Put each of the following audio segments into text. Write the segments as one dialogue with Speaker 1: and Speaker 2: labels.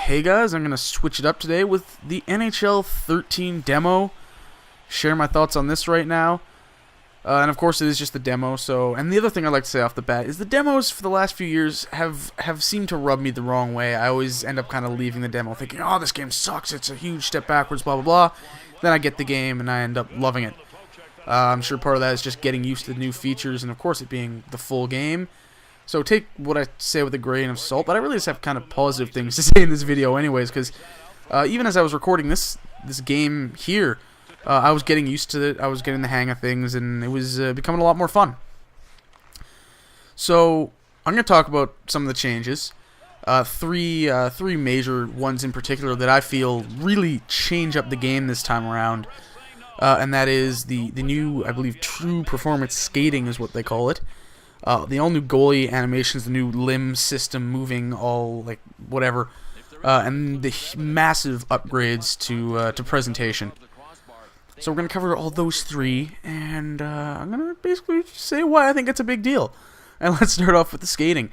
Speaker 1: Hey guys, I'm going to switch it up today with the NHL 13 demo. Share my thoughts on this right now. And of course it is just the demo, and the other thing I'd like to say off the bat is the demos for the last few years have seemed to rub me the wrong way. I always end up kind of leaving the demo thinking, oh, this game sucks, it's a huge step backwards, blah, blah, blah. Then I get the game and I end up loving it. I'm sure part of that is just getting used to the new features and of course it being the full game. So take what I say with a grain of salt, but I really just have kind of positive things to say in this video anyways, because even as I was recording this game here, I was getting used to it, I was getting the hang of things, and it was becoming a lot more fun. So I'm going to talk about some of the changes, three major ones in particular that I feel really change up the game this time around, and that is the new, I believe, true performance skating is what they call it. The all new goalie animations, the new limb system moving, all like whatever, and the massive upgrades to presentation. So we're going to cover all those three, and I'm going to basically say why I think it's a big deal. And let's start off with the skating.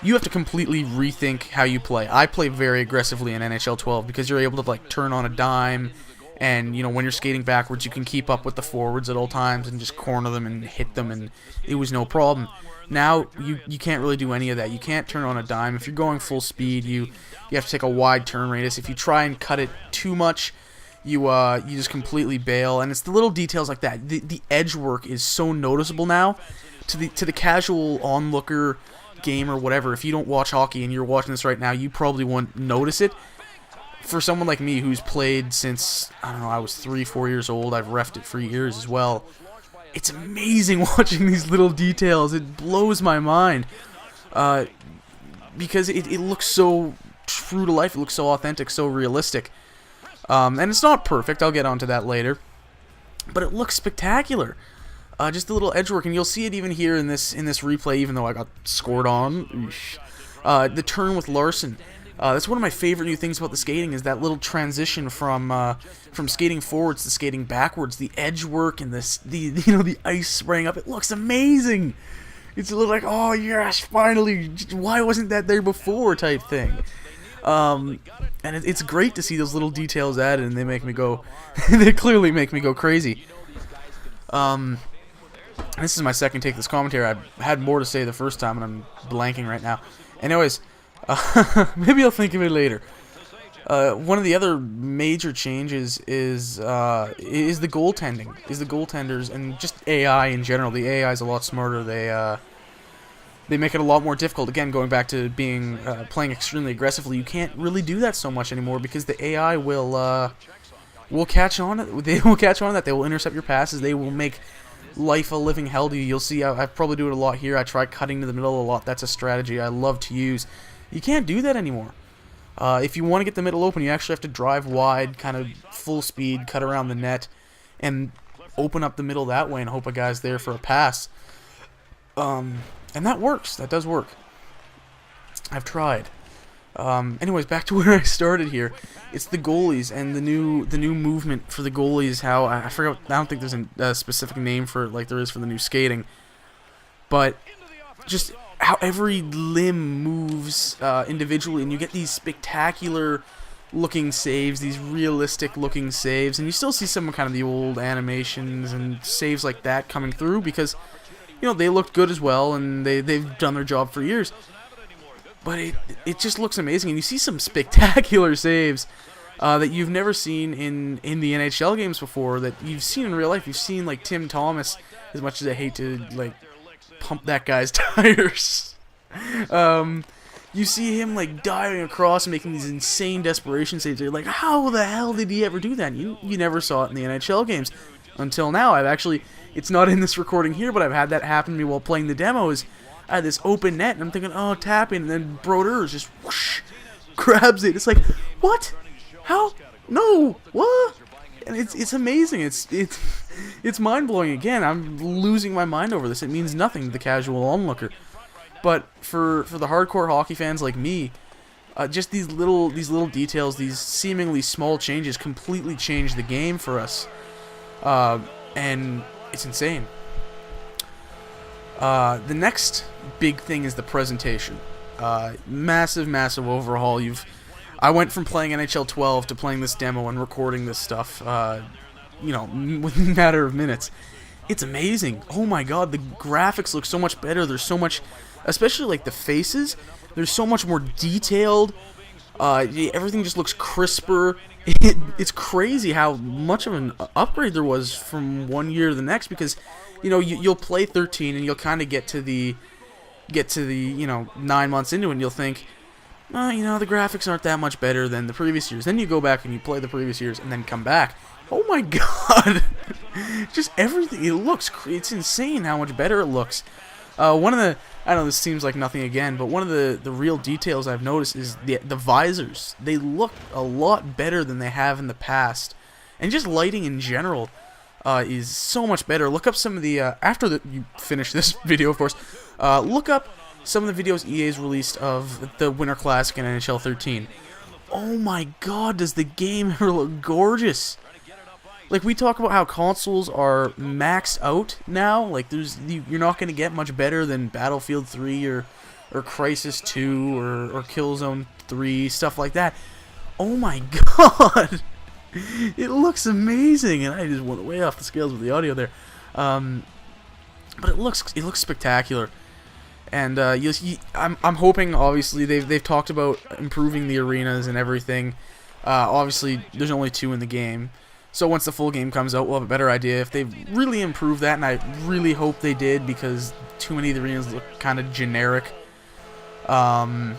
Speaker 1: You have to completely rethink how you play. I play very aggressively in NHL 12 because you're able to like turn on a dime, and you know when you're skating backwards you can keep up with the forwards at all times and just corner them and hit them, and it was no problem. Now you can't really do any of that. You can't turn on a dime. If you're going full speed, you have to take a wide turn radius. If you try and cut it too much, you just completely bail. And it's the little details like that. The edge work is so noticeable now to the casual onlooker game or whatever. If you don't watch hockey and you're watching this right now, you probably won't notice it. For someone like me who's played since, I don't know, I was 3-4 years old, I've reffed it for years as well, it's amazing watching these little details. It blows my mind because it looks so true to life, it looks so authentic, so realistic. And it's not perfect, I'll get onto that later, but it looks spectacular. Just the little edge work, and you'll see it even here in this replay, even though I got scored on. The turn with Larson. That's one of my favorite new things about the skating, is that little transition from skating forwards to skating backwards. The edge work and the ice spraying up. It looks amazing. It's a little like, oh yes, finally. Why wasn't that there before? Type thing. And it's great to see those little details added, and they make me go. They clearly make me go crazy. This is my second take of this commentary. I had more to say the first time, and I'm blanking right now. Anyways. Maybe I'll think of it later. One of the other major changes is the goaltending. Is the goaltenders and just AI in general. The AI is a lot smarter. They make it a lot more difficult. Again, going back to being playing extremely aggressively, you can't really do that so much anymore because the AI will catch on it. They will catch on that. They will intercept your passes. They will make life a living hell to you. You'll see. I probably do it a lot here. I try cutting to the middle a lot. That's a strategy I love to use. You can't do that anymore. If you want to get the middle open, you actually have to drive wide, kind of full speed, cut around the net, and open up the middle that way and hope a guy's there for a pass. And that works. That does work. I've tried. Anyways, back to where I started here. It's the goalies and the new movement for the goalies. How I forgot. I don't think there's a specific name for it like there is for the new skating, but just how every limb moves individually, and you get these spectacular looking saves, these realistic looking saves, and you still see some kind of the old animations and saves like that coming through because you know they looked good as well, and they've done their job for years. But it just looks amazing, and you see some spectacular saves that you've never seen in the NHL games before, that you've seen in real life. You've seen like Tim Thomas, as much as I hate to like pump that guy's tires. You see him like diving across and making these insane desperation saves. You're like, how the hell did he ever do that? And you never saw it in the NHL games until now. It's not in this recording here, but I've had that happen to me while playing the demos. I had this open net, and I'm thinking, oh, tapping, and then Brodeur just whoosh, grabs it. It's like, what? How? No, what? And it's amazing. It's mind-blowing. Again, I'm losing my mind over this. It means nothing to the casual onlooker. But for the hardcore hockey fans like me, just these little details, these seemingly small changes completely change the game for us. And it's insane. The next big thing is the presentation. Massive overhaul. I went from playing NHL 12 to playing this demo and recording this stuff, you know, within a matter of minutes. It's amazing. Oh my god, the graphics look so much better. There's so much, especially like the faces, there's so much more detailed. Everything just looks crisper. It's crazy how much of an upgrade there was from one year to the next, because, you know, you'll play 13 and you'll kind of get to the, you know, 9 months into it and you'll think, oh, you know, the graphics aren't that much better than the previous years. Then you go back and you play the previous years and then come back. Oh my god. Just everything. It looks, it's insane how much better it looks. One of the, I know this seems like nothing again, but one of the real details I've noticed is the visors. They look a lot better than they have in the past. And just lighting in general is so much better. Look up some of the, after you finish this video, of course, look up some of the videos EA's released of the Winter Classic and NHL 13. Oh my god, does the game ever look gorgeous! Like, we talk about how consoles are maxed out now. Like, you're not going to get much better than Battlefield 3 or Crisis 2 or Killzone 3, stuff like that. Oh my god! It looks amazing, and I just went way off the scales with the audio there. But it looks spectacular. And I'm hoping, obviously, they've talked about improving the arenas and everything. Obviously, there's only 2 in the game. So once the full game comes out, we'll have a better idea if they've really improved that, and I really hope they did, because too many of the arenas look kind of generic. And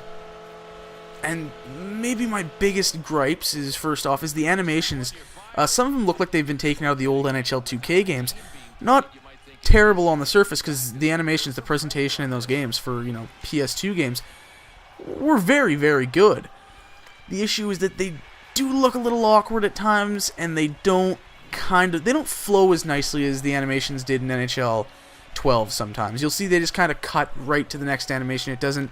Speaker 1: maybe my biggest gripes is, first off, is the animations. Some of them look like they've been taken out of the old NHL 2K games. Not terrible on the surface, because the animations, the presentation in those games for, you know, PS2 games were very, very good. The issue is that they do look a little awkward at times, and they don't flow as nicely as the animations did in NHL 12 sometimes. You'll see they just kind of cut right to the next animation. It doesn't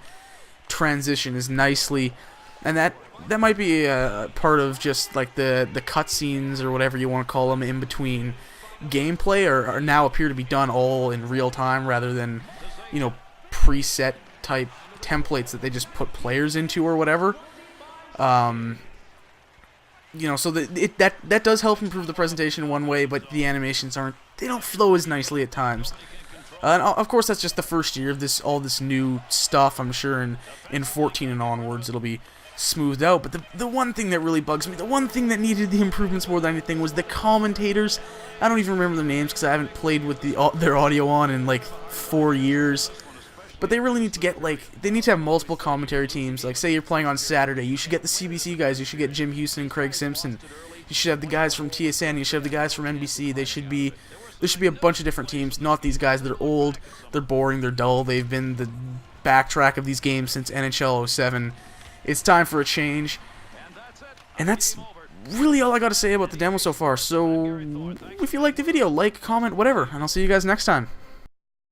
Speaker 1: transition as nicely, and that might be a part of just like the cutscenes or whatever you want to call them in between gameplay are now appear to be done all in real time rather than, you know, preset type templates that they just put players into or whatever. You know, so that does help improve the presentation in one way, but the animations they don't flow as nicely at times. And of course, that's just the first year of all this new stuff. I'm sure in 14 and onwards it'll be smoothed out. But the one thing that really bugs me, the one thing that needed the improvements more than anything, was the commentators. I don't even remember their names because I haven't played with their audio on in like 4 years. But they really need to get, like, they need to have multiple commentary teams. Like, say you're playing on Saturday, you should get the CBC guys, you should get Jim Houston and Craig Simpson. You should have the guys from TSN, you should have the guys from NBC. There should be a bunch of different teams, not these guys that are old, they're boring, they're dull, they've been the backtrack of these games since NHL 07. It's time for a change. And that's really all I got to say about the demo so far. So, if you liked the video, like, comment, whatever, and I'll see you guys next time.